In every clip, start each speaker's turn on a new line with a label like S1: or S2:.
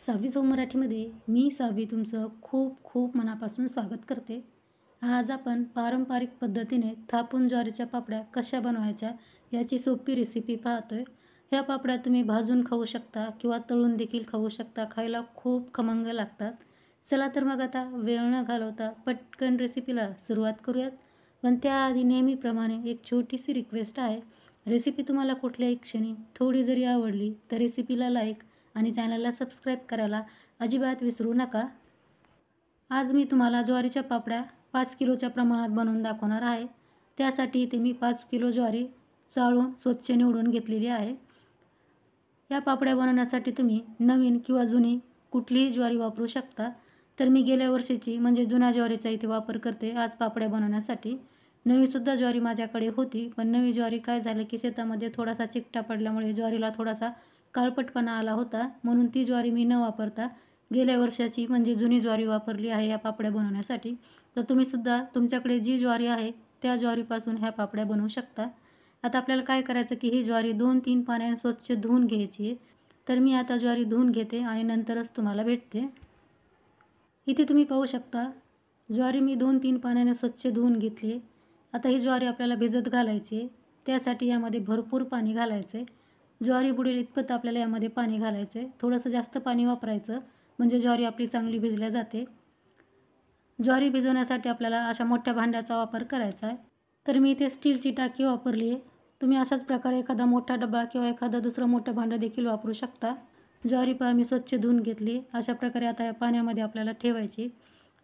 S1: सहावी मराठीमध्ये मी सावी तुमचं खूप खूप मनापासून स्वागत करते. आज आपण पारंपरिक पद्धतीने थापून ज्वारीच्या पापड्या कशा बनवायच्या याची सोपी रेसिपी पाहतोय. ह्या पापड्या तुम्ही भाजून खाऊ शकता किंवा तळून देखील खाऊ शकता. खायला खूप खमंग लागतात. चला तर मग आता वेळ न घालवता पटकन रेसिपीला सुरुवात करूयात. पण त्याआधी नेहमीप्रमाणे एक छोटीशी रिक्वेस्ट आहे. रेसिपी तुम्हाला कुठल्याही क्षणी थोडी जरी आवडली तर रेसिपीला लाईक आणि चॅनलला सबस्क्राईब करायला अजिबात विसरू नका. आज मी तुम्हाला ज्वारीच्या पापड्या 5 किलोच्या प्रमाणात बनवून दाखवणार आहे. त्यासाठी इथे मी 5 किलो ज्वारी चाळून स्वच्छ निवडून घेतलेली आहे. या पापड्या बनवण्यासाठी तुम्ही नवीन किंवा जुनी कुठलीही ज्वारी वापरू शकता. तर मी गेल्या वर्षीची म्हणजे जुन्या ज्वारीचा इथे वापर करते आज पापड्या बनवण्यासाठी. नवीसुद्धा ज्वारी माझ्याकडे होती, पण नवी ज्वारी काय झालं की शेतामध्ये थोडासा चिकटा पडल्यामुळे ज्वारीला थोडासा काळपटपणा आला होता, म्हणून ती ज्वारी मी न वापरता गेल्या वर्षाची म्हणजे जुनी ज्वारी वापरली आहे या पापड्या बनवण्यासाठी. तर तुम्हीसुद्धा तुमच्याकडे जी ज्वारी आहे त्या ज्वारीपासून ह्या पापड्या बनवू शकता. आता आपल्याला काय करायचं की ही ज्वारी 2-3 पाण्याने स्वच्छ धुवून घ्यायची. तर मी आता ज्वारी धुवून घेते आणि नंतरच तुम्हाला भेटते. इथे तुम्ही पाहू शकता ज्वारी मी 2-3 पाण्याने स्वच्छ धुवून घेतली. आता ही ज्वारी आपल्याला भिजत घालायची. त्यासाठी यामध्ये भरपूर पाणी घालायचं आहे. ज्वारी बुडेल इतपत आपल्याला यामध्ये पाणी घालायचं आहे. थोडंसं जास्त पाणी वापरायचं म्हणजे ज्वारी आपली चांगली भिजल्या जाते. ज्वारी भिजवण्यासाठी आपल्याला अशा मोठ्या भांड्याचा वापर करायचा आहे. तर मी इथे स्टीलची टाकी वापरली आहे. तुम्ही अशाच प्रकारे एखादा मोठा डबा किंवा एखादं दुसरं मोठं भांडं देखील वापरू शकता. ज्वारी पहा मी स्वच्छ धुवून घेतली. अशा प्रकारे आता या पाण्यामध्ये आपल्याला ठेवायची.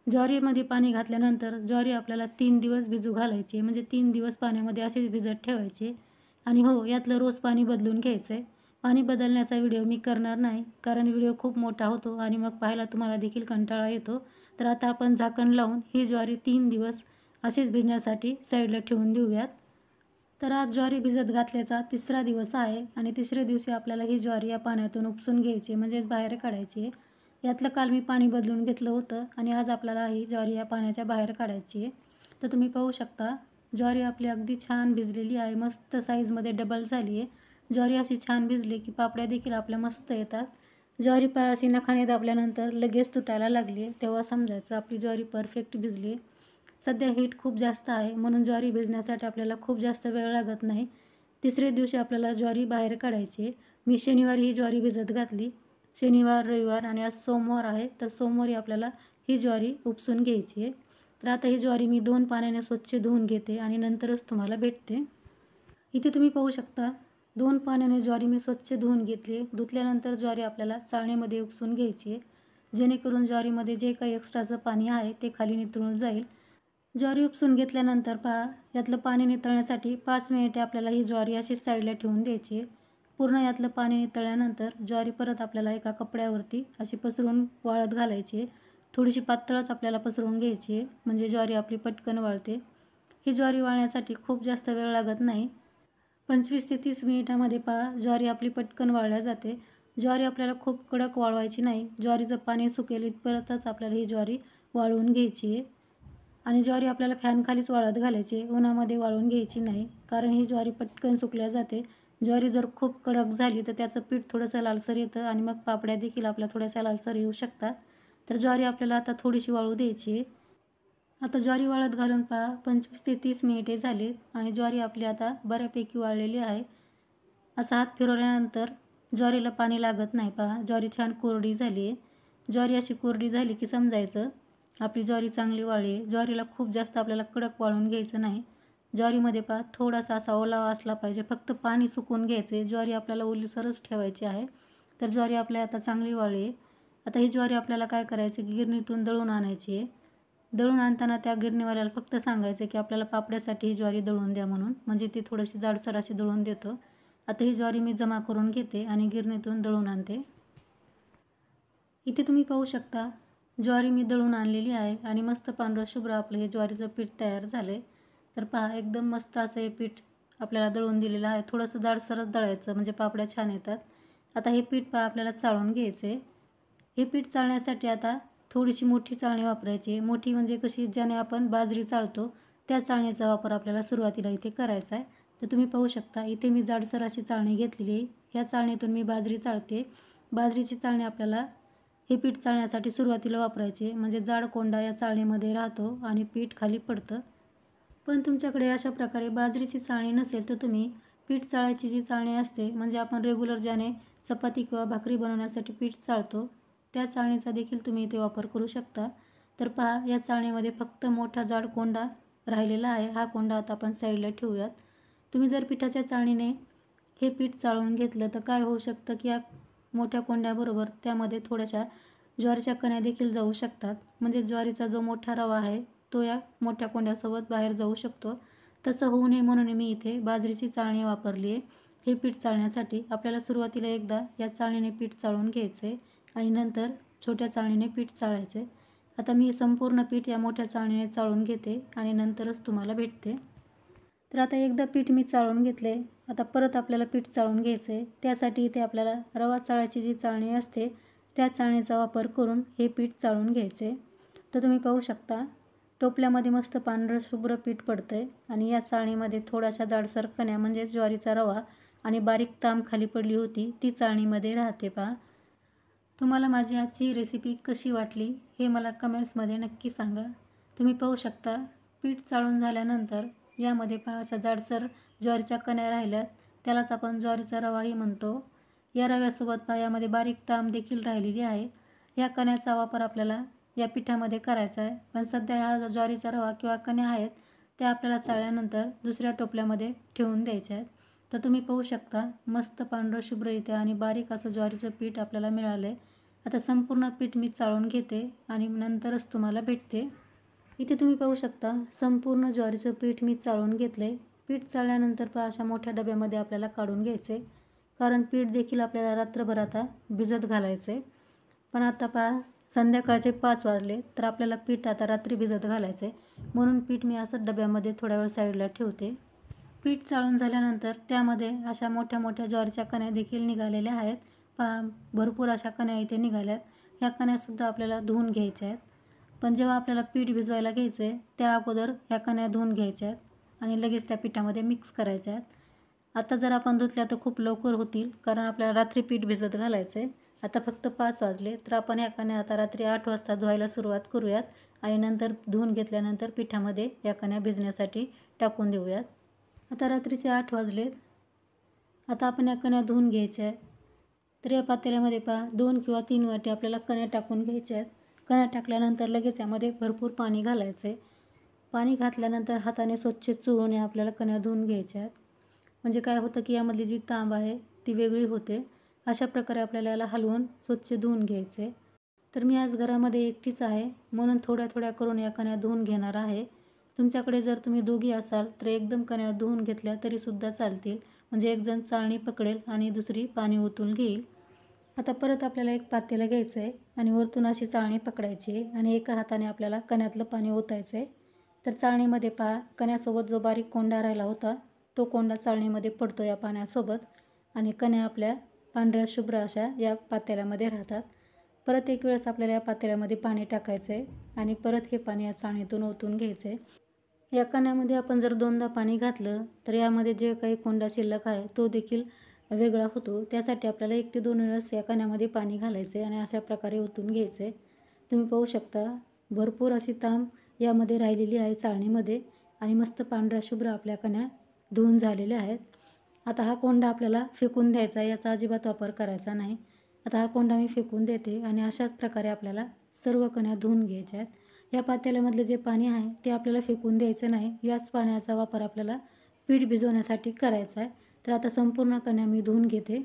S1: ज्वारीमध्ये पाणी घातल्यानंतर ज्वारी आपल्याला 3 दिवस भिजू घालायची. म्हणजे 3 दिवस पाण्यामध्ये अशीच भिजत ठेवायची. आणि हो, यातलं रोज पाणी बदलून घ्यायचं आहे. पाणी बदलण्याचा व्हिडिओ मी करणार नाही, कारण व्हिडिओ खूप मोठा होतो आणि मग पाहायला तुम्हाला देखील कंटाळा येतो. तर आता आपण झाकण लावून ही ज्वारी 3 दिवस अशीच भिजण्यासाठी साईडला ठेवून देऊयात. तर आज ज्वारी भिजत घातल्याचा 3रा दिवस आहे आणि 3ऱ्या दिवशी आपल्याला ही ज्वारी या पाण्यातून उपसून घ्यायची म्हणजेच बाहेर काढायची. यातलं काल मी पाणी बदलून घेतलं होतं आणि आज आपल्याला ही ज्वारी या पाण्याच्या बाहेर काढायची आहे. तर तुम्ही पाहू शकता ज्वारी आपली अगदी छान भिजलेली आहे. मस्त साईजमध्ये डबल झाली आहे. ज्वारी अशी छान भिजली की पापड्या देखील आपल्या मस्त येतात. ज्वारी अशी नखाने दाबल्यानंतर लगेच तुटायला लागली तेव्हा समजायचं आपली ज्वारी परफेक्ट भिजली. सध्या हीट खूप जास्त आहे म्हणून ज्वारी भिजण्यासाठी आपल्याला खूप जास्त वेळ लागत नाही. 3ऱ्या दिवशी आपल्याला ज्वारी बाहेर काढायची. मी शनिवारी ही ज्वारी भिजत घातली. शनिवार, रविवार आणि आज सोमवार आहे. तर सोमवारी आपल्याला ही ज्वारी उपसून घ्यायची आहे. तर आता ही ज्वारी मी 2 पाण्याने स्वच्छ धुवून घेते आणि नंतरच तुम्हाला भेटते. इथे तुम्ही पाहू शकता 2 पाण्याने ज्वारी मी स्वच्छ धुवून घेतली. धुतल्यानंतर ज्वारी आपल्याला चाळणीमध्ये उपसून घ्यायची आहे, जेणेकरून ज्वारीमध्ये जे काही एक्स्ट्राचं पाणी आहे ते खाली निथळून जाईल. ज्वारी उपसून घेतल्यानंतर पहा यातलं पाणी निथळण्यासाठी 5 मिनिटे आपल्याला ही ज्वारी अशी साईडला ठेवून द्यायची आहे. पूर्ण यातलं पाणी निथळल्यानंतर ज्वारी परत आपल्याला एका कपड्यावरती अशी पसरून वाळत घालायची आहे. थोडीशी पातळच आपल्याला पसरून घ्यायची आहे म्हणजे ज्वारी आपली पटकन वाळते. ही ज्वारी वाळण्यासाठी खूप जास्त वेळ लागत नाही. 25 ते 30 मिनिटामध्ये पहा ज्वारी आपली पटकन वाळल्या जाते. ज्वारी आपल्याला खूप कडक वाळवायची नाही. ज्वारीचं पाणी सुकेल इथपर्यंतच आपल्याला ही ज्वारी वाळवून घ्यायची आहे. आणि ज्वारी आपल्याला फॅनखालीच वाळत घालायची आहे, उन्हामध्ये वाळवून घ्यायची नाही, कारण ही ज्वारी पटकन सुकल्या जाते. ज्वारी जर खूप कडक झाली तर त्याचं पीठ थोडंसं लालसर येतं आणि मग पापड्या देखील आपल्या थोड्याशा लालसर येऊ शकतात. तर ज्वारी आपल्याला आता थोडीशी वाळू द्यायची आहे. आता ज्वारी वाळत घालून पहा 25 ते 30 मिनिटे झाली आणि ज्वारी आपली आता बऱ्यापैकी वाळलेली आहे. असा हात फिरवल्यानंतर ज्वारीला पाणी लागत नाही. पहा ज्वारी छान कोरडी झाली आहे. ज्वारी अशी कोरडी झाली की समजायचं आपली ज्वारी चांगली वाळली आहे. ज्वारीला खूप जास्त आपल्याला कडक वाळून घ्यायचं नाही. ज्वारीमध्ये पहा थोडासा असा ओलावा असला पाहिजे. फक्त पाणी सुकवून घ्यायचं आहे. ज्वारी आपल्याला ओलीसरच ठेवायची आहे. तर ज्वारी आपल्या आता चांगली वाळली आहे. आता ही ज्वारी आपल्याला काय करायचं की गिरणीतून दळून आणायची आहे. दळून आणताना त्या गिरणीवाल्याला फक्त सांगायचं की आपल्याला पापड्यासाठी ही ज्वारी दळून द्या म्हणून, म्हणजे ती थोडीशी जाडसर अशी दळून देतो. आता ही ज्वारी मी जमा करून घेते आणि गिरणीतून दळून आणते. इथे तुम्ही पाहू शकता ज्वारी मी दळून आणलेली आहे आणि मस्त पांढरं शुभ्र आपलं हे ज्वारीचं पीठ तयार झालं आहे. तर पहा एकदम मस्त असं हे पीठ आपल्याला दळून दिलेलं आहे. थोडंसं जाडसरच दळायचं म्हणजे पापड्या छान येतात. आता हे पीठ पहा आपल्याला चाळून घ्यायचं आहे. हे पीठ चाळण्यासाठी आता थोडीशी मोठी चाळणी वापरायची. मोठी म्हणजे कशी, ज्याने आपण बाजरी चाळतो त्या चाळणीचा वापर आपल्याला सुरुवातीला इथे करायचा आहे. तर तुम्ही पाहू शकता इथे मी जाडसर अशी चाळणी घेतलेली आहे. ह्या चाळणीतून मी बाजरी चाळते. बाजरीची चाळणी आपल्याला हे पीठ चाळण्यासाठी सुरुवातीला वापरायचे, म्हणजे जाड कोंडा या चाळणीमध्ये राहतो आणि पीठ खाली पडतं. पण तुमच्याकडे अशा प्रकारे बाजरीची चाळणी नसेल तर तुम्ही पीठ चाळायची जी चाळणी असते, म्हणजे आपण रेग्युलर ज्याने चपाती किंवा भाकरी बनवण्यासाठी पीठ चाळतो, त्या चाळणीचा देखील तुम्ही इथे वापर करू शकता. तर पहा, या चाळणीमध्ये फक्त मोठा जाड कोंडा राहिलेला आहे. हा कोंडा आता आपण साईडला ठेवूयात. तुम्ही जर पिठाच्या चाळणीने हे पीठ चाळून घेतलं तर काय होऊ शकतं की या मोठ्या कोंड्याबरोबर त्यामध्ये थोड्याशा ज्वारीच्या कण्या देखील जाऊ शकतात. म्हणजे ज्वारीचा जो मोठा रवा आहे तो या मोठ्या कोंड्यासोबत बाहेर जाऊ शकतो. तसं होऊ नये म्हणून मी इथे बाजरीची चाळणी वापरली आहे हे पीठ चाळण्यासाठी. आपल्याला सुरुवातीला एकदा या चाळणीने पीठ चाळून घ्यायचं आहे आणि नंतर छोट्या चाळणीने पीठ चाळायचं आहे. आता मी संपूर्ण पीठ या मोठ्या चाळणीने चाळून घेते आणि नंतरच तुम्हाला भेटते. तर आता एकदा पीठ मी चाळून घेतले. आता परत आपल्याला पीठ चाळून घ्यायचं आहे. त्यासाठी इथे आपल्याला रवा चाळायची जी चाळणी असते त्या चाळणीचा वापर करून हे पीठ चाळून घ्यायचे. तर तुम्ही पाहू शकता टोपल्यामध्ये मस्त पांढरं शुभ्र पीठ पडतं आहे आणि या चाळणीमध्ये थोड्याशा जाडसर कण्या म्हणजे ज्वारीचा रवा आणि बारीक ताम खाली पडली होती ती चाळणीमध्ये राहते. पहा, तुम्हाला माझी आजची रेसिपी कशी वाटली हे मला कमेंट्समध्ये नक्की सांगा. तुम्ही पाहू शकता पीठ चाळून झाल्यानंतर यामध्ये पहा अशा जाडसर ज्वारीच्या कण्या राहिल्यात, त्यालाच आपण ज्वारीचा रवाही म्हणतो. या रव्यासोबत पहा यामध्ये बारीक ताम देखील राहिलेली आहे. या कण्याचा वापर आपल्याला या पिठामध्ये करायचा आहे. पण सध्या हा जो ज्वारीचा रवा किंवा कण्या आहेत त्या आपल्याला चाळल्यानंतर दुसऱ्या टोपल्यामध्ये ठेवून द्यायच्या आहेत. तर तुम्ही पाहू शकता मस्त पांढरं शुभ्र इथे आणि बारीक असं ज्वारीचं पीठ आपल्याला मिळालं आहे. आता संपूर्ण पीठ मी चाळून घेते आणि नंतरच तुम्हाला भेटते. इथे तुम्ही पाहू शकता संपूर्ण ज्वारीचं पीठ मी चाळून घेतले. पीठ चाळल्यानंतर पहा अशा मोठ्या डब्यामध्ये आपल्याला काढून घ्यायचे, कारण पीठ देखील आपल्याला रात्रभर आता भिजत घालायचे. पण आता पहा संध्याकाळचे 5 वाजले तर आपल्याला पीठ आता रात्री भिजत घालायचे, म्हणून पीठ मी असं डब्यामध्ये थोड्या वेळ साईडला ठेवते. पीठ चाळून झाल्यानंतर त्यामध्ये अशा मोठ्या मोठ्या ज्वारीच्या कण्या देखील निघालेल्या आहेत. पहा भरपूर अशा कण्या इथे निघाल्यात. ह्या कण्यासुद्धा आपल्याला धुवून घ्यायच्या आहेत. पण जेव्हा आपल्याला पीठ भिजवायला घ्यायचं आहे त्या अगोदर ह्या कण्या धुवून घ्यायच्या आहेत आणि लगेच त्या पिठामध्ये मिक्स करायच्या आहेत. आता जर आपण धुतल्या तर खूप लवकर होतील, कारण आपल्याला रात्री पीठ भिजत घालायचं आहे. आता फक्त 5 वाजले तर आपण ह्या कण्या आता रात्री 8 वाजता धुवायला सुरुवात करूयात आणि नंतर धुवून घेतल्यानंतर पिठामध्ये या कण्या भिजण्यासाठी टाकून देऊयात. आता रात्रीचे 8 वाजलेत. आता आपण या कण्या धुवून घ्यायच्या आहेत. तर या पातेल्यामध्ये पहा 2 किंवा 3 वाटी आपल्याला कण्या टाकून घ्यायच्या आहेत. कण्या टाकल्यानंतर लगेच यामध्ये भरपूर पाणी घालायचं आहे. पाणी घातल्यानंतर हाताने स्वच्छ चोळून आपल्याला कण्या धुवून घ्यायच्या आहेत. म्हणजे काय होतं की यामधली जी तांब आहे ती वेगळी होते. अशा प्रकारे आपल्याला याला हलवून स्वच्छ धुवून घ्यायचे. तर मी आज घरामध्ये एकटीच आहे म्हणून थोड्या थोड्या करून या कण्या धुवून घेणार आहे. तुमच्याकडे जर तुम्ही दोघी असाल तर एकदम कण्या धुवून घेतल्या तरीसुद्धा चालतील, म्हणजे एक जण चाळणी पकडेल आणि दुसरी पाणी ओतून घेईल. आता परत आपल्याला एक पातेलं घ्यायचं आहे आणि वरतून अशी चाळणी पकडायची आहे आणि एका हाताने आपल्याला कण्यातलं पाणी ओतायचं आहे. तर चाळणीमध्ये पहा कण्यासोबत जो बारीक कोंडा राहिला होता तो कोंडा चाळणीमध्ये पडतो या पाण्यासोबत आणि कण्या आपल्या पांढऱ्या शुभ्र अशा या पातेल्यामध्ये राहतात. परत एक वेळेस आपल्याला या पातेल्यामध्ये पाणी टाकायचं आहे आणि परत हे पाणी या चाळणीतून ओतून घ्यायचं आहे. या कण्यामध्ये आपण जर 2दा पाणी घातलं तर यामध्ये जे काही कोंडा शिल्लक आहे तो देखील वेगळा होतो. त्यासाठी आपल्याला 1 ते 2 वेळेस या कण्यामध्ये पाणी घालायचं आहे आणि अशा प्रकारे ओतून घ्यायचं आहे. तुम्ही पाहू शकता भरपूर अशी तांब यामध्ये राहिलेली आहे चाळणीमध्ये आणि मस्त पांढऱ्या शुभ्र आपल्या कण्या धुवून झालेल्या आहेत. आता हा कोंडा आपल्याला फेकून द्यायचा आहे, याचा अजिबात वापर करायचा नाही. आता हा कोंडा मी फेकून देते आणि अशाच प्रकारे आपल्याला सर्व कण्या धुवून घ्यायच्या आहेत. या पातेल्यामधले जे पाणी आहे ते आपल्याला फेकून द्यायचं नाही. याच पाण्याचा वापर आपल्याला पीठ भिजवण्यासाठी करायचा आहे. तर आता संपूर्ण कण्या मी धुवून घेते.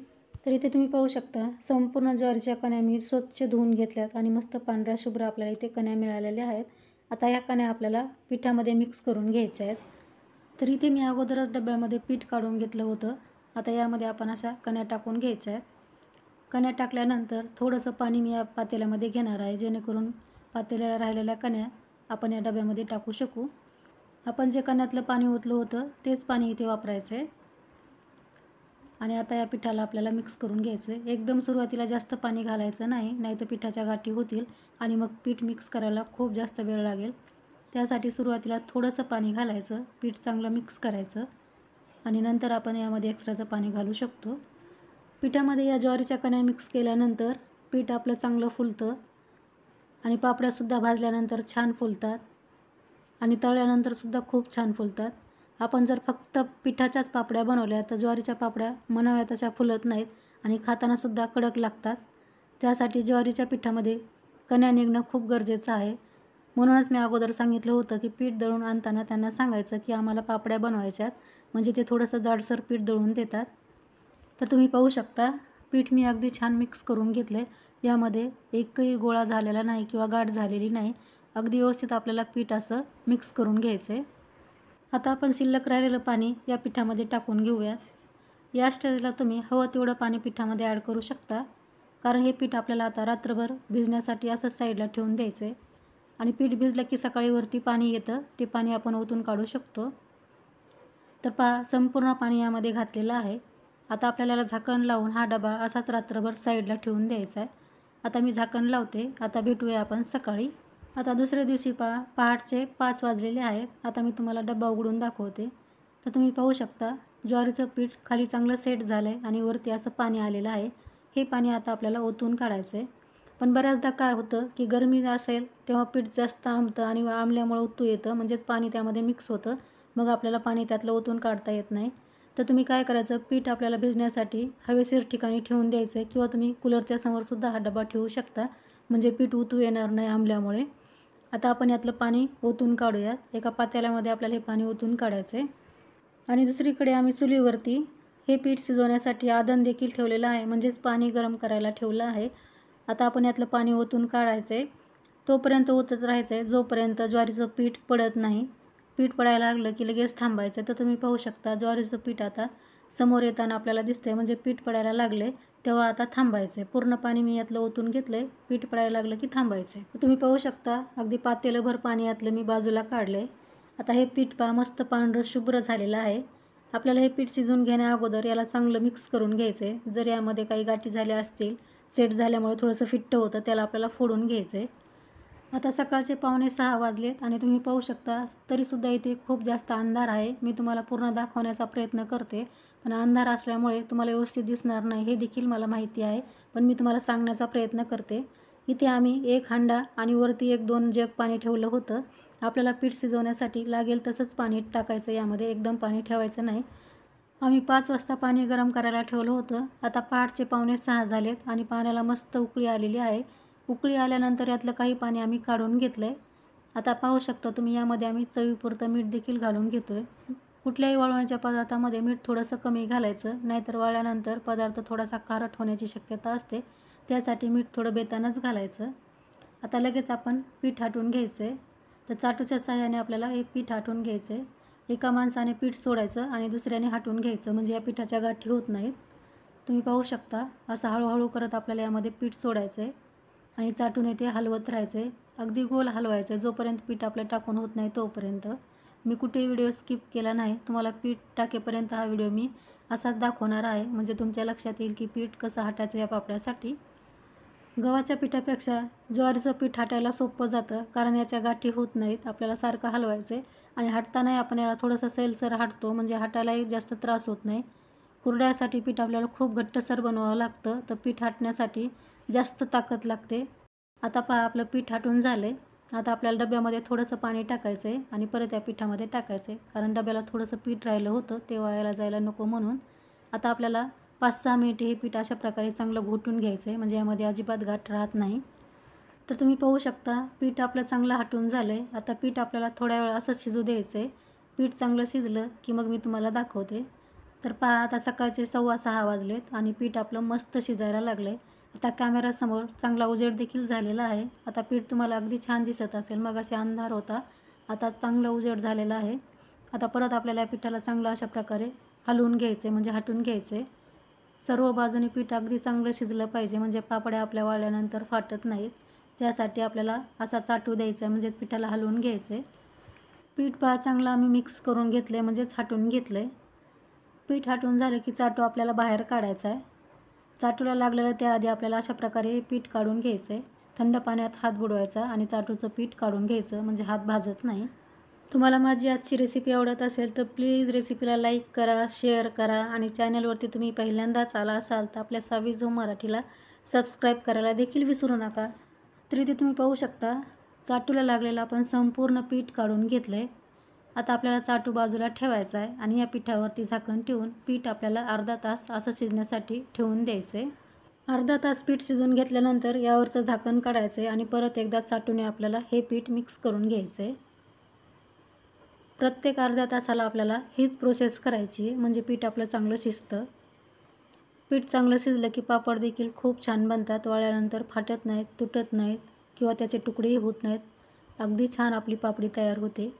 S1: तर इथे तुम्ही पाहू शकता संपूर्ण ज्वारीच्या कण्या मी स्वच्छ धुवून घेतल्यात आणि मस्त पांढऱ्या शुभ्र आपल्याला इथे कण्या मिळालेल्या आहेत. आता या कण्या आपल्याला पिठामध्ये मिक्स करून घ्यायच्या आहेत. तर इथे मी अगोदरच डब्यामध्ये पीठ काढून घेतलं होतं. आता यामध्ये आपण अशा कण्या टाकून घ्यायच्या आहेत. कण्या टाकल्यानंतर थोडंसं पाणी मी या पातेल्यामध्ये घेणार आहे, जेणेकरून पातेल्याला राहिलेल्या कण्या आपण या डब्यामध्ये टाकू शकू. आपण जे कण्यातलं पाणी ओतलं होतं तेच पाणी इथे वापरायचं आहे आणि आता या पिठाला आपल्याला मिक्स करून घ्यायचं आहे. एकदम सुरुवातीला जास्त पाणी घालायचं नाही, नाहीतर पिठाच्या गाठी होतील आणि मग पीठ मिक्स करायला खूप जास्त वेळ लागेल. त्यासाठी सुरुवातीला थोडंसं पाणी घालायचं, पीठ चांगलं मिक्स करायचं आणि नंतर आपण यामध्ये एक्स्ट्राचं पाणी घालू शकतो. पिठामध्ये या ज्वारीच्या कण्या मिक्स केल्यानंतर पीठ आपलं चांगलं फुलतं आणि पापड्यासुद्धा भाजल्यानंतर छान फुलतात आणि तळल्यानंतरसुद्धा खूप छान फुलतात. आपण जर फक्त पिठाच्याच पापड्या बनवल्या तर ज्वारीच्या पापड्या म्हणाव्या तशा फुलत नाहीत आणि खातानासुद्धा कडक लागतात. त्यासाठी ज्वारीच्या पिठामध्ये कण्या निघणं खूप गरजेचं आहे. म्हणूनच मी अगोदर सांगितलं होतं की पीठ दळून आणताना त्यांना सांगायचं की आम्हाला पापड्या बनवायच्यात, म्हणजे ते थोडंसं जाडसर पीठ दळून देतात. तर तुम्ही पाहू शकता पीठ मी अगदी छान मिक्स करून घेतले. यामध्ये एकही गोळा झालेला नाही किंवा गाठ झालेली नाही. अगदी व्यवस्थित आपल्याला पीठ असं मिक्स करून घ्यायचं आहे. आता आपण शिल्लक राहिलेलं पाणी या पिठामध्ये टाकून घेऊयात. या स्टेजला तुम्ही हवं तेवढं पाणी पिठामध्ये ॲड करू शकता, कारण हे पीठ आपल्याला आता रात्रभर भिजण्यासाठी असंच साईडला ठेवून द्यायचं आहे. आणि पीठ भिजलं की सकाळी वरती पाणी येतं, ते पाणी आपण ओतून काढू शकतो. तर संपूर्ण पाणी यामध्ये घातलेलं आहे. आता आपल्याला झाकण लावून हा डबा असाच रात्रभर साईडला ठेवून द्यायचा आहे. आता मी झाकण लावते. आता भेटूया आपण सकाळी. आता दुसऱ्या दिवशी पहाटचे 5 वाजलेले आहेत. आता मी तुम्हाला डबा उघडून दाखवते. तर तुम्ही पाहू शकता ज्वारीचं पीठ खाली चांगलं सेट झालं आहे आणि वरती असं पाणी आलेलं आहे. हे पाणी आता आपल्याला ओतून काढायचं आहे. पण बऱ्याचदा काय होतं की गरमी असेल तेव्हा पीठ जास्त आंबतं आणि आंबल्यामुळे ओतू येतं, म्हणजेच पाणी त्यामध्ये मिक्स होतं. मग आपल्याला पाणी त्यातलं ओतून काढता येत नाही. तर तुम्ही काय करायचं, पीठ आपल्याला भिजण्यासाठी हवेशीर ठिकाणी ठेवून द्यायचं आहे किंवा तुम्ही कूलरच्या समोरसुद्धा हा डबा ठेवू शकता, म्हणजे पीठ ओतू येणार नाही आंबल्यामुळे. आता आपण यातलं पाणी ओतून काढूयात. एका पातेल्यामध्ये आपल्याला हे पाणी ओतून काढायचं आहे. आणि दुसरीकडे आम्ही चुलीवरती हे पीठ शिजवण्यासाठी आधण देखील ठेवलेलं आहे, म्हणजेच पाणी गरम करायला ठेवलं आहे. आता आपण यातलं पाणी ओतून काढायचं आहे. तोपर्यंत ओतत राहायचं आहे जोपर्यंत ज्वारीचं पीठ पडत नाही. पीठ पडायला लागलं की लगेच थांबायचं. तर तुम्ही पाहू शकता ज्वारीचं पीठ आता समोर येताना आपल्याला दिसतंय, म्हणजे पीठ पडायला लागले तेव्हा आता थांबायचं आहे. पूर्ण पाणी मी यातलं ओतून घेतलं आहे. पीठ पडायला लागलं की थांबायचं आहे. तुम्ही पाहू शकता अगदी पातेलभर पाणी यातलं मी बाजूला काढलं आहे. आता हे पीठ मस्त पांढरं शुभ्र झालेलं आहे. आपल्याला हे पीठ शिजवून घेण्या अगोदर याला चांगलं मिक्स करून घ्यायचं आहे. जर यामध्ये काही गाठी झाल्या असतील, सेट झाल्यामुळे थोडंसं फिट्ट होतं, त्याला आपल्याला फोडून घ्यायचं आहे. आता सकाळचे 5:45 वाजलेत आणि तुम्ही पाहू शकता तरीसुद्धा इथे खूप जास्त अंधार आहे. मी तुम्हाला पूर्ण दाखवण्याचा प्रयत्न करते, पण अंधार असल्यामुळे तुम्हाला व्यवस्थित दिसणार नाही हे देखील मला माहिती आहे, पण मी तुम्हाला सांगण्याचा प्रयत्न करते. इथे आम्ही 1 हांडा आणि वरती 1-2 जग पाणी ठेवलं होतं. आपल्याला पीठ शिजवण्यासाठी लागेल तसंच पाणी टाकायचं, यामध्ये एकदम पाणी ठेवायचं नाही. आम्ही 5 वाजता पाणी गरम करायला ठेवलं होतं. आता पहाटचे 5:45 झालेत आणि पाण्याला मस्त उकळी आलेली आहे. उकळी आल्यानंतर यातलं काही पाणी आम्ही काढून घेतलं आहे. आता पाहू शकता तुम्ही यामध्ये आम्ही चवीपुरतं मीठ देखील घालून घेतो आहे. कुठल्याही वाळवण्याच्या पदार्थामध्ये मीठ थोडंसं कमी घालायचं, नाहीतर वाळल्यानंतर पदार्थ थोडासा खारट होण्याची शक्यता असते. त्यासाठी मीठ थोडं बेतानंच घालायचं. आता लगेच आपण पीठ हाटून घ्यायचं आहे. तर चाटूच्या साहाय्याने आपल्याला हे पीठ हाटून घ्यायचं आहे. एका माणसाने पीठ सोडायचं आणि दुसऱ्याने हाटून घ्यायचं, म्हणजे या पिठाच्या गाठी होत नाहीत. तुम्ही पाहू शकता असं हळूहळू करत आपल्याला यामध्ये पीठ सोडायचं आहे आणि चाटून ते हलवत राहायचं आहे. अगदी गोल हलवायचं आहे जोपर्यंत पीठ आपलं टाकून होत नाही तोपर्यंत. मी कुठेही व्हिडिओ स्किप केला नाही. तुम्हाला पीठ टाकेपर्यंत हा व्हिडिओ मी असाच दाखवणार आहे, म्हणजे तुमच्या लक्षात येईल की पीठ कसं हाटायचं या पापड्यासाठी. गव्हाच्या पिठापेक्षा ज्वारीचं पीठ हाटायला सोपं जातं, कारण याच्या गाठी होत नाहीत. आपल्याला सारखं हलवायचं आहे आणि हाटतानाही आपण याला थोडंसं सैलसर हाटतो, म्हणजे हाटायलाही जास्त त्रास होत नाही. कुरड्यासाठी पीठ आपल्याला खूप घट्टसर बनवावं लागतं, तर पीठ हाटण्यासाठी जास्त ताकद लागते. आता पहा आपलं पीठ हाटून झालं आहे. आता आपल्याला डब्यामध्ये थोडंसं पाणी टाकायचं आहे आणि परत या पिठामध्ये टाकायचं आहे, कारण डब्याला थोडंसं पीठ राहिलं होतं ते वायाला जायला नको म्हणून. आता आपल्याला 5-6 मिनिटे हे पीठ अशा प्रकारे चांगलं घोटून घ्यायचं आहे, म्हणजे यामध्ये अजिबात गाठ राहत नाही. तर तुम्ही पाहू शकता पीठ आपलं चांगलं हाटून झालं आहे. आता पीठ आपल्याला थोड्या वेळ असंच शिजू द्यायचं आहे. पीठ चांगलं शिजलं की मग मी तुम्हाला दाखवते. तर पहा आता सकाळचे 6:15 वाजलेत आणि पीठ आपलं मस्त शिजायला लागलं आहे. आता कॅमेरासमोर चांगला उजेड देखील झालेला आहे. आता पीठ तुम्हाला अगदी छान दिसत असेल. मगाशी अंधार होता, आता चांगलं उजेड झालेला आहे. आता परत आपल्याला या पिठाला चांगलं अशा प्रकारे हलवून घ्यायचं आहे, म्हणजे हाटून घ्यायचं आहे. सर्व बाजूने पीठ अगदी चांगलं शिजलं पाहिजे, म्हणजे पापड्या आपल्या वाळल्यानंतर फाटत नाहीत. त्यासाठी आपल्याला असा चाटू द्यायचा आहे, म्हणजे पिठाला हलवून घ्यायचं आहे. पीठ पहा चांगलं आम्ही मिक्स करून घेतलं आहे, म्हणजेच हाटून घेतलं आहे. पीठ हाटून झालं की चाटू आपल्याला बाहेर काढायचा आहे. चाटूला लागलेलं त्याआधी आपल्याला अशा प्रकारे हे पीठ काढून घ्यायचं आहे. थंड पाण्यात हात बुडवायचा आणि चाटूचं पीठ काढून घ्यायचं, म्हणजे हात भाजत नाही. तुम्हाला माझी आजची रेसिपी आवडत असेल तर प्लीज रेसिपीला लाईक करा, शेअर करा आणि चॅनलवरती तुम्ही पहिल्यांदाच आला असाल तर आपल्या सावी झोम मराठीला सबस्क्राईब करायला देखील विसरू नका. तर इथे तुम्ही पाहू शकता चाटूला लागलेलं आपण संपूर्ण पीठ काढून घेतलं आहे. आता आपल्याला चाटू बाजूला ठेवायचा आहे आणि या पिठावरती झाकण ठेवून पीठ आपल्याला अर्धा तास असं शिजण्यासाठी ठेवून द्यायचं आहे. अर्धा तास पीठ शिजवून घेतल्यानंतर यावरचं झाकण काढायचं आहे आणि परत एकदा चाटूने आपल्याला हे पीठ मिक्स करून घ्यायचं आहे. प्रत्येक अर्ध्या तासाला आपल्याला हीच प्रोसेस करायची आहे, म्हणजे पीठ आपलं चांगलं शिजतं. पीठ चांगलं शिजलं की पापड देखील खूप छान बनतात. वाळल्यानंतर फाटत नाहीत, तुटत नाहीत किंवा त्याचे तुकडेही होत नाहीत. अगदी छान आपली पापडी तयार होते.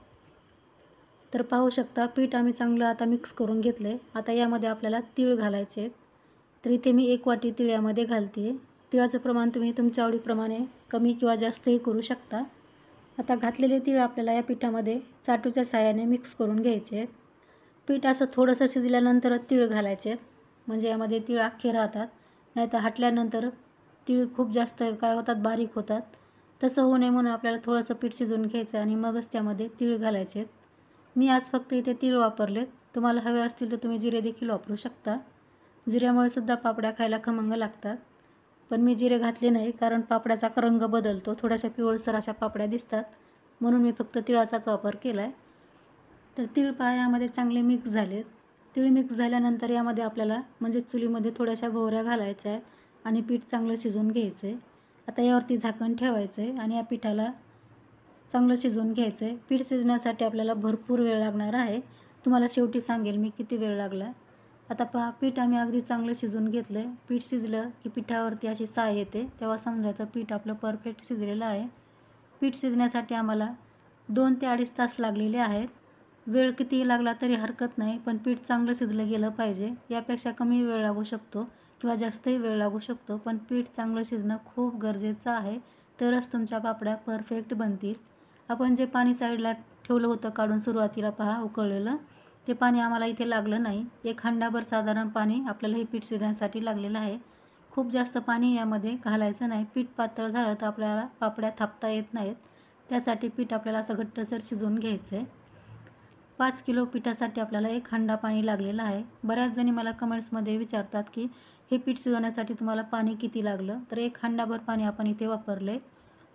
S1: तर पाहू शकता पीठ आम्ही चांगलं आता मिक्स करून घेतलं आहे. आता यामध्ये आपल्याला तीळ घालायचे आहेत. तर इथे मी 1 वाटी तीळ यामध्ये घालते. तिळाचं प्रमाण तुम्ही तुमच्या आवडीप्रमाणे कमी किंवा जास्तही करू शकता. आता घातलेले तीळ आपल्याला या पिठामध्ये चाटूच्या साहाय्याने मिक्स करून घ्यायचे आहेत. पीठ असं थोडंसं शिजल्यानंतरच तीळ घालायचे आहेत, म्हणजे यामध्ये तीळ अख्खे राहतात. नाहीतर हटल्यानंतर तीळ खूप जास्त काय होतात, बारीक होतात. तसं होऊ नये म्हणून आपल्याला थोडंसं पीठ शिजवून घ्यायचं आणि मगच त्यामध्ये तीळ घालायचे आहेत. मी आज फक्त इथे तीळ वापरलेत. तुम्हाला हवे असतील तर तुम्ही जिरे देखील वापरू शकता. जिऱ्यामुळे सुद्धा पापड्या खायला खमंग लागतात. पण मी जिरे घातले नाही, कारण पापड्याचा रंग बदलतो, थोड्याशा पिवळसर अशा पापड्या दिसतात, म्हणून मी फक्त तिळाचाच वापर केला आहे. तर तीळ पहा यामध्ये चांगले मिक्स झालेत. तीळ मिक्स झाल्यानंतर यामध्ये आपल्याला म्हणजे चुलीमध्ये थोड्याशा गोवऱ्या घालायच्या आहेत आणि पीठ चांगलं शिजवून घ्यायचं आहे. आता यावरती झाकण ठेवायचं आहे आणि या पिठाला चांगलं शिजवून घ्यायचं आहे. पीठ शिजण्यासाठी आपल्याला भरपूर वेळ लागणार आहे. तुम्हाला शेवटी सांगेल मी किती वेळ लागला. आता पहा पीठ आम्ही अगदी चांगलं शिजवून घेतलं आहे. पीठ शिजलं की पिठावरती अशी साय येते, तेव्हा समजायचं पीठ आपलं परफेक्ट शिजलेलं आहे. पीठ शिजण्यासाठी आम्हाला 2 ते 2.5 तास लागलेले आहेत. वेळ कितीही लागला तरी हरकत नाही, पण पीठ चांगलं शिजलं गेलं पाहिजे. यापेक्षा कमी वेळ लागू शकतो किंवा जास्तही वेळ लागू शकतो, पण पीठ चांगलं शिजणं खूप गरजेचं आहे, तरच तुमच्या पापड्या परफेक्ट बनतील. आपण जे पाणी साईडला ठेवलं होतं काढून सुरुवातीला पहा उकळलेलं, ते पाणी आम्हाला इथे लागलं नाही. 1 हंडाभर साधारण पाणी आपल्याला हे पीठ शिजण्यासाठी लागलेलं आहे. खूप जास्त पाणी यामध्ये घालायचं नाही. पीठ पातळ झालं तर आपल्याला पापड्या थापता येत नाहीत. त्यासाठी पीठ आपल्याला असं घट्टसर शिजवून घ्यायचं आहे. 5 किलो पिठासाठी आपल्याला 1 हंडा पाणी लागलेलं आहे. बऱ्याच जणी मला कमेंट्समध्ये विचारतात की हे पीठ शिजवण्यासाठी तुम्हाला पाणी किती लागलं? तर 1 हंडाभर पाणी आपण इथे वापरले.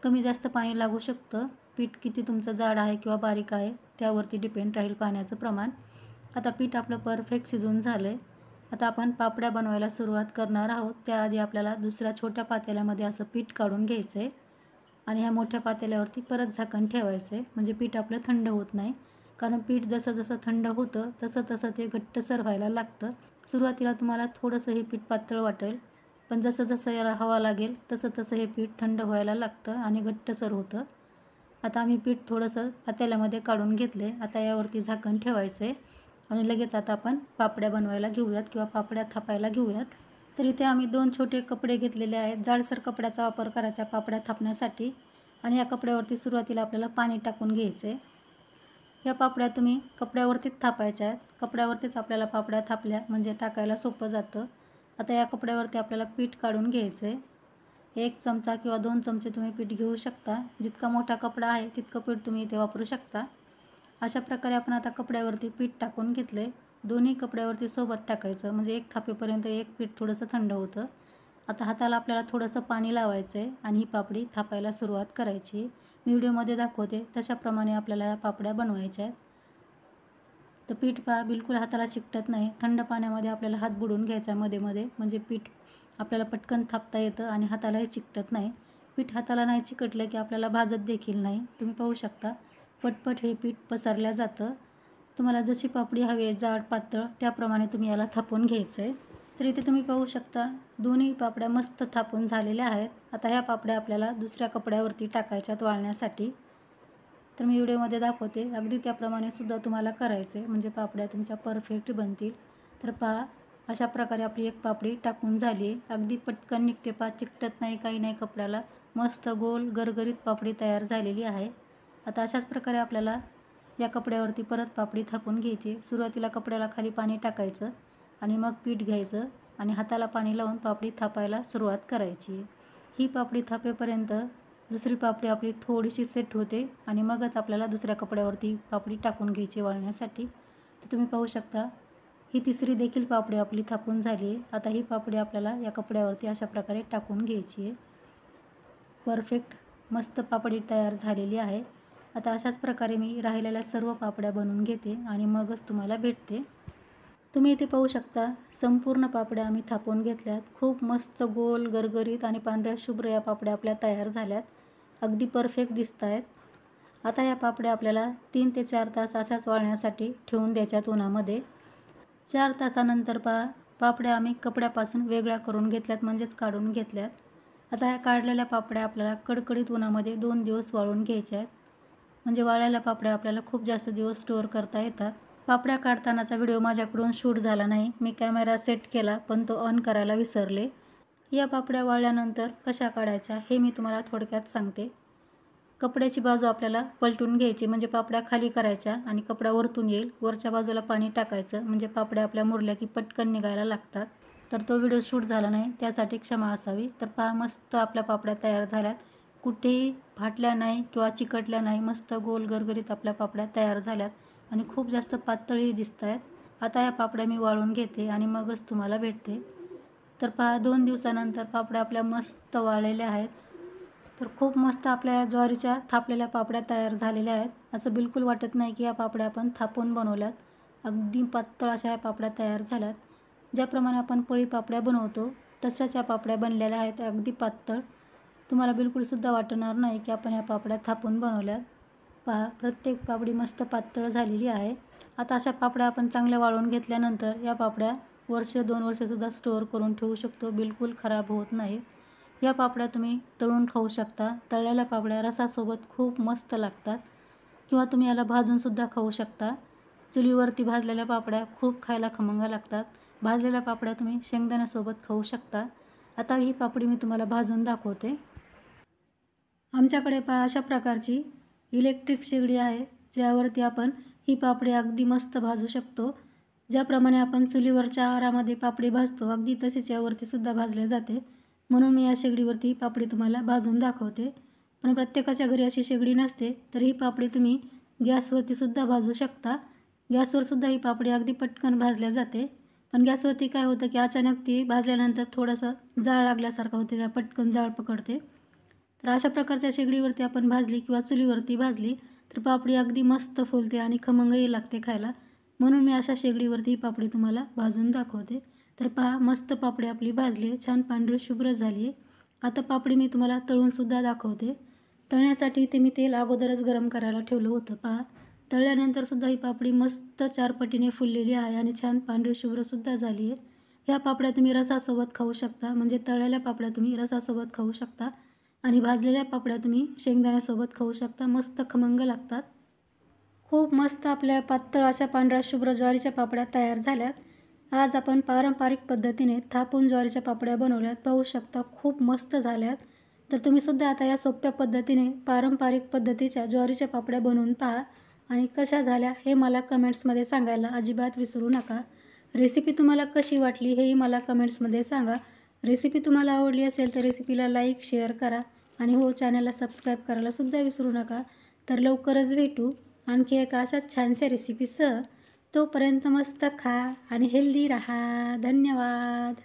S1: कमी जास्त पाणी लागू शकतं. पीठ किती तुमचं जाड आहे किंवा बारीक आहे त्यावरती डिपेंड राहील पाण्याचं प्रमाण. आता पीठ आपलं परफेक्ट शिजवून झालं आहे. आता आपण पापड्या बनवायला सुरुवात करणार आहोत. त्याआधी आपल्याला दुसऱ्या छोट्या पातेल्यामध्ये असं पीठ काढून घ्यायचं आहे आणि ह्या मोठ्या पातेल्यावरती परत झाकण ठेवायचं आहे, म्हणजे पीठ आपलं थंड होत नाही. कारण पीठ जसं जसं थंड होतं तसं तसं ते घट्टसर व्हायला लागतं. सुरुवातीला तुम्हाला थोडंसं हे पीठ पातळ वाटेल, पण जसं जसं याला हवा लागेल तसं तसं हे पीठ थंड व्हायला लागतं आणि घट्टसर होतं. आता आम्ही पीठ थोडंसं पातेल्यामध्ये काढून घेतले. आता यावरती झाकण ठेवायचं आहे आणि लगेच आता आपण पापड्या बनवायला घेऊयात किंवा पापड्या थापायला घेऊयात. तर इथे आम्ही 2 छोटे कपडे घेतलेले आहेत. जाडसर कपड्याचा वापर करायचा पापड्या थापण्यासाठी आणि या कपड्यावरती सुरुवातीला आपल्याला पाणी टाकून घ्यायचं आहे. या पापड्या तुम्ही कपड्यावरतीच थापायच्या आहेत. कपड्यावरतीच आपल्याला पापड्या थापल्या म्हणजे टाकायला सोपं जातं. आता या कपड्यावरती आपल्याला पीठ काढून घ्यायचं आहे. 1 चमचा किंवा 2 चमचे तुम्ही पीठ घेऊ शकता. जितका मोठा कपडा आहे तितकं पीठ तुम्ही इथे वापरू शकता. अशा प्रकारे आपण आता कपड्यावरती पीठ टाकून घेतलं आहे. दोन्ही कपड्यावरती सोबत टाकायचं, म्हणजे 1 थापेपर्यंत एक पीठ थोडंसं थंड होतं. आता हाताला आपल्याला थोडंसं पाणी लावायचं आहे आणि ही पापडी थापायला सुरुवात करायची. मी व्हिडिओमध्ये दाखवते तशाप्रमाणे आपल्याला या पापड्या बनवायच्या आहेत. तर पीठ पहा बिलकुल हाताला चिकटत नाही. थंड पाण्यामध्ये आपल्याला हात बुडवून घ्यायचा मध्ये मध्ये, म्हणजे पीठ आपल्याला पटकन थापता येतं आणि हातालाही चिकटत नाही. पीठ हाताला नाही चिकटलं की आपल्याला भाजत देखील नाही. तुम्ही पाहू शकता पटपट हे पीठ पसरल्या जातं. तुम्हाला जशी पापडी हवी आहे जाड पातळ त्याप्रमाणे तुम्ही याला थापून घ्यायचं आहे. तर इथे तुम्ही पाहू शकता दोन्ही पापड्या मस्त थापून झालेल्या आहेत. आता ह्या पापड्या आपल्याला दुसऱ्या कपड्यावरती टाकायच्यात वाळण्यासाठी. तर मी व्हिडिओमध्ये दाखवते अगदी त्याप्रमाणे सुद्धा तुम्हाला करायचं आहे, म्हणजे पापड्या तुमच्या परफेक्ट बनतील. तर पहा अशा प्रकारे आपली एक पापडी टाकून झाली आहे. अगदी पटकन निघते, पहा चिकटत नाही काही नाही कपड्याला. मस्त गोल गरगरीत पापडी तयार झालेली आहे. आता अशाच प्रकारे आपल्याला या कपड्यावरती परत पापडी थापून घ्यायची. सुरुवातीला कपड्याला खाली पाणी टाकायचं आणि मग पीठ घ्यायचं आणि हाताला पाणी लावून पापडी थापायला सुरुवात करायची. ही पापडी थापेपर्यंत दुसरी पापडी आपली थोडीशी सेट होते आणि मगच आपल्याला दुसऱ्या कपड्यावरती पापडी टाकून घ्यायची वाळण्यासाठी. तर तुम्ही पाहू शकता ही तिसरी देखील पापडी आपली थापून झाली आहे. आता ही पापडी आपल्याला या कपड्यावरती अशा प्रकारे टाकून घ्यायची आहे. परफेक्ट मस्त पापडी तयार झालेली आहे. आता अशाच प्रकारे मी राहिलेल्या सर्व पापड्या बनवून घेते आणि मगच तुम्हाला भेटते. तुम्ही इथे पाहू शकता संपूर्ण पापड्या आम्ही थापून घेतल्यात. खूप मस्त गोल गरगरीत आणि पांढऱ्या शुभ्र या पापड्या आपल्या तयार झाल्यात. अगदी परफेक्ट दिसत आहेत. आता या पापड्या आपल्याला 3 ते 4 तास अशाच वाळण्यासाठी ठेवून द्यायच्यात उन्हामध्ये. 4 तासानंतर पापड्या आम्ही कपड्यापासून वेगळ्या करून घेतल्यात, म्हणजेच काढून घेतल्यात. आता ह्या काढलेल्या पापड्या आपल्याला कडकडीत उन्हामध्ये 2 दिवस वाळून घ्यायच्या आहेत. म्हणजे वाळलेल्या पापड्या आपल्याला खूप जास्त दिवस स्टोअर करता येतात. पापड्या काढतानाचा व्हिडिओ माझ्याकडून शूट झाला नाही. मी कॅमेरा सेट केला पण तो ऑन करायला विसरले. या पापड्या वाळल्यानंतर कशा काढायच्या हे मी तुम्हाला थोडक्यात सांगते. कपड्याची बाजू आपल्याला पलटून घ्यायची, म्हणजे पापड्या खाली करायच्या आणि कपडा वरतून येईल. वरच्या बाजूला पाणी टाकायचं, म्हणजे पापड्या आपल्या मुरल्या की पटकन निघायला लागतात. तर तो व्हिडिओ शूट झाला नाही, त्यासाठी क्षमा असावी. तर पहा मस्त आपल्या पापड्या तयार झाल्यात. कुठेही फाटल्या नाही किंवा चिकटल्या नाही. मस्त गोल गरगरीत आपल्या पापड्या तयार झाल्यात आणि खूप जास्त पातळही दिसत आहेत. आता या पापड्या मी वाळून घेते आणि मगच तुम्हाला भेटते. तर पहा 2 दिवसानंतर पापड्या आपल्या मस्त वाळलेल्या आहेत. तर खूप मस्त आपल्या ज्वारीच्या थापलेल्या पापड्या तयार झालेल्या आहेत. असं बिलकुल वाटत नाही की या पापड्या आपण थापून बनवल्यात. अगदी पातळ अशा या पापड्या तयार झाल्यात. ज्याप्रमाणे आपण पळी पापड्या बनवतो तशाच या पापड्या बनलेल्या आहेत. अगदी पातळ. तुम्हाला बिलकुलसुद्धा वाटणार नाही की आपण या पापड्या थापून बनवल्यात. पहा प्रत्येक पापडी मस्त पातळ झालेली आहे. आता अशा पापड्या आपण चांगल्या वाळवून घेतल्यानंतर या पापड्या वर्ष 2 वर्षसुद्धा स्टोअर करून ठेवू शकतो. बिलकुल खराब होत नाहीत. या पापड्या तुम्ही तळून खाऊ शकता. तळलेल्या पापड्या रसासोबत खूप मस्त लागतात किंवा तुम्ही याला भाजूनसुद्धा खाऊ शकता. चुलीवरती भाजलेल्या पापड्या खूप खायला खमंग लागतात. भाजलेल्या पापड्या तुम्ही शेंगदाण्यासोबत खाऊ शकता. आता ही पापडी मी तुम्हाला भाजून दाखवते. आमच्याकडे पहा अशा प्रकारची इलेक्ट्रिक शेगडी आहे, ज्यावरती आपण ही पापडी अगदी मस्त भाजू शकतो. ज्याप्रमाणे आपण चुलीवरच्या आरामध्ये पापडी भाजतो अगदी तसेच यावरती सुद्धा भाजले जाते. म्हणून मी या शेगडीवरती ही पापडी तुम्हाला भाजून दाखवते. पण प्रत्येकाच्या घरी अशी शेगडी नसते, तर ही पापडी तुम्ही गॅसवरती सुद्धा भाजू शकता. गॅसवर सुद्धा ही पापडी अगदी पटकन भाजल्या जाते. पण गॅसवरती काय होतं की अचानक ती भाजल्यानंतर थोडंसं जाळ लागल्यासारखं होते, त्या पटकन जाळ पकडते. तर अशा प्रकारच्या शेगडीवरती आपण भाजली किंवा चुलीवरती भाजली तर पापडी अगदी मस्त फुलते आणि खमंगही लागते खायला. म्हणून मी अशा शेगडीवरती ही पापडी तुम्हाला भाजून दाखवते. तर पहा मस्त पापडी आपली भाजली आहे, छान पांढरी शुभ्र झाली आहे. आता पापडी मी तुम्हाला तळूनसुद्धा दाखवते. तळण्यासाठी इथे मी तेल अगोदरच गरम करायला ठेवलं होतं. पहा तळल्यानंतरसुद्धा ही पापडी मस्त 4 पटीने फुललेली आहे आणि छान पांढरी शुभ्रसुद्धा झाली आहे. ह्या पापड्या तुम्ही रसासोबत खाऊ शकता, म्हणजे तळलेल्या पापड्या तुम्ही रसासोबत खाऊ शकता आणि भाजलेल्या पापड्या तुम्ही शेंगदाण्यासोबत खाऊ शकता. मस्त खमंग लागतात. खूप मस्त आपल्या पातळ अशा पांढऱ्या शुभ्र ज्वारीच्या पापड्या तयार झाल्यात. आज आपण पारंपरिक पद्धतीने थापून ज्वारीच्या पापड्या बनवल्यात. पाहू शकता खूप मस्त झाल्यात. तर तुम्हीसुद्धा आता या सोप्या पद्धतीने पारंपरिक पद्धतीच्या ज्वारीच्या पापड्या बनवून पहा आणि कशा झाल्या हे मला कमेंट्समध्ये सांगायला अजिबात विसरू नका. रेसिपी तुम्हाला कशी वाटली हेही मला कमेंट्समध्ये सांगा. रेसिपी तुम्हाला आवडली असेल तर रेसिपीला लाईक शेअर करा आणि हो चॅनलला सबस्क्राईब करायला सुद्धा विसरू नका. तर लवकरच भेटू आणखी एका अशाच छानशा रेसिपीसह. तोपर्यंत मस्त खा आणि हेल्दी राहा. धन्यवाद.